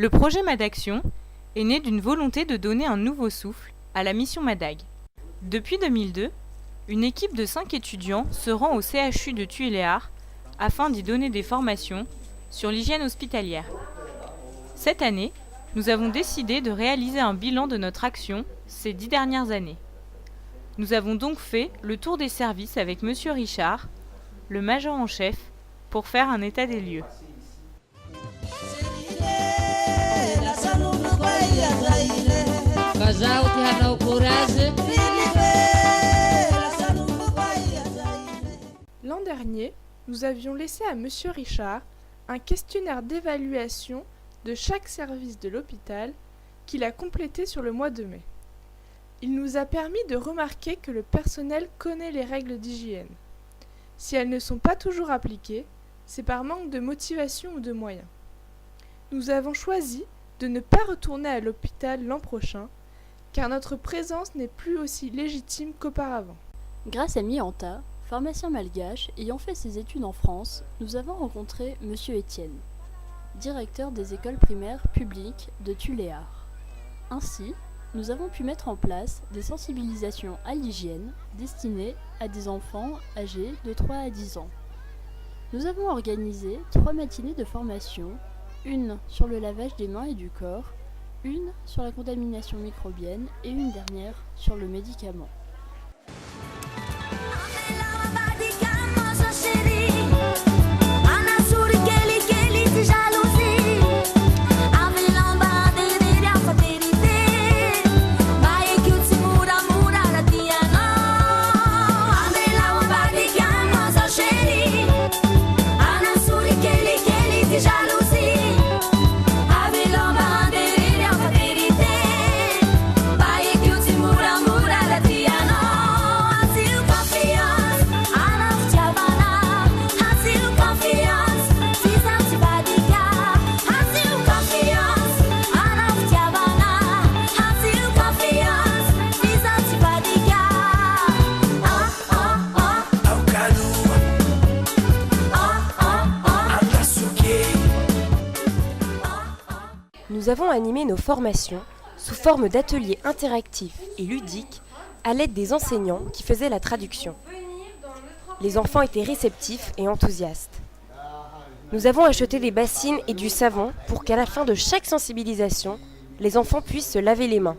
Le projet MADAction est né d'une volonté de donner un nouveau souffle à la mission MADAG. Depuis 2002, une équipe de 5 étudiants se rend au CHU de Tuléar afin d'y donner des formations sur l'hygiène hospitalière. Cette année, nous avons décidé de réaliser un bilan de notre action ces 10 dernières années. Nous avons donc fait le tour des services avec Monsieur Richard, le major en chef, pour faire un état des lieux. L'an dernier, nous avions laissé à Monsieur Richard un questionnaire d'évaluation de chaque service de l'hôpital qu'il a complété sur le mois de mai. Il nous a permis de remarquer que le personnel connaît les règles d'hygiène. Si elles ne sont pas toujours appliquées, c'est par manque de motivation ou de moyens. Nous avons choisi de ne pas retourner à l'hôpital l'an prochain, car notre présence n'est plus aussi légitime qu'auparavant. Grâce à Mianta, pharmacien malgache ayant fait ses études en France, nous avons rencontré Monsieur Étienne, directeur des écoles primaires publiques de Tuléar. Ainsi, nous avons pu mettre en place des sensibilisations à l'hygiène destinées à des enfants âgés de 3 à 10 ans. Nous avons organisé 3 matinées de formation, une sur le lavage des mains et du corps, une sur la contamination microbienne et une dernière sur le médicament. Nous avons animé nos formations sous forme d'ateliers interactifs et ludiques à l'aide des enseignants qui faisaient la traduction. Les enfants étaient réceptifs et enthousiastes. Nous avons acheté des bassines et du savon pour qu'à la fin de chaque sensibilisation, les enfants puissent se laver les mains.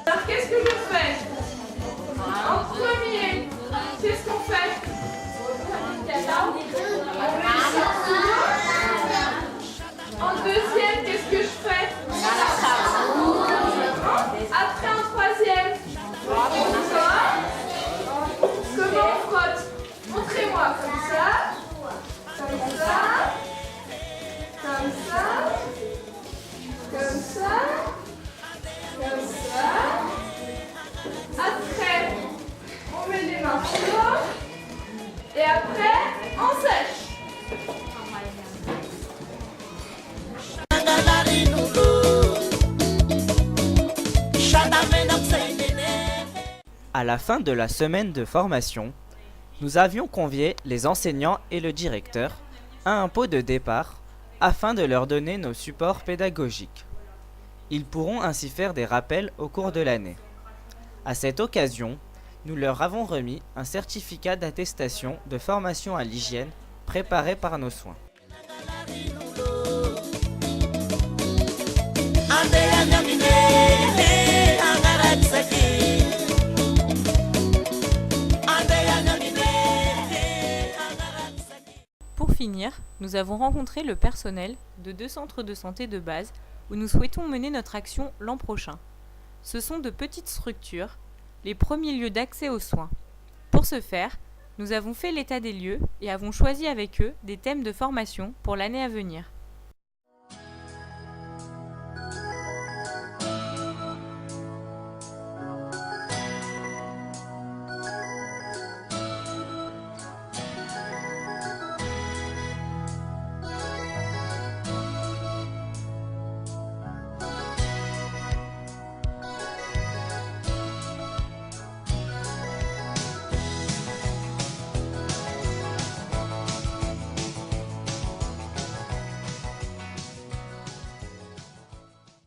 Alors qu'est-ce que je fais? En premier, qu'est-ce qu'on fait? En deuxième, qu'est-ce que je fais? Après en troisième, comment on frotte? Montrez-moi, comme ça, comme ça, comme ça, comme ça. Comme ça. Après, on met les mains sur l'eau. Et après, on sèche. À la fin de la semaine de formation, nous avions convié les enseignants et le directeur à un pot de départ afin de leur donner nos supports pédagogiques. Ils pourront ainsi faire des rappels au cours de l'année. À cette occasion, nous leur avons remis un certificat d'attestation de formation à l'hygiène préparé par nos soins. Pour finir, nous avons rencontré le personnel de 2 centres de santé de base où nous souhaitons mener notre action l'an prochain. Ce sont de petites structures, les premiers lieux d'accès aux soins. Pour ce faire, Nous avons fait l'état des lieux et avons choisi avec eux des thèmes de formation pour l'année à venir.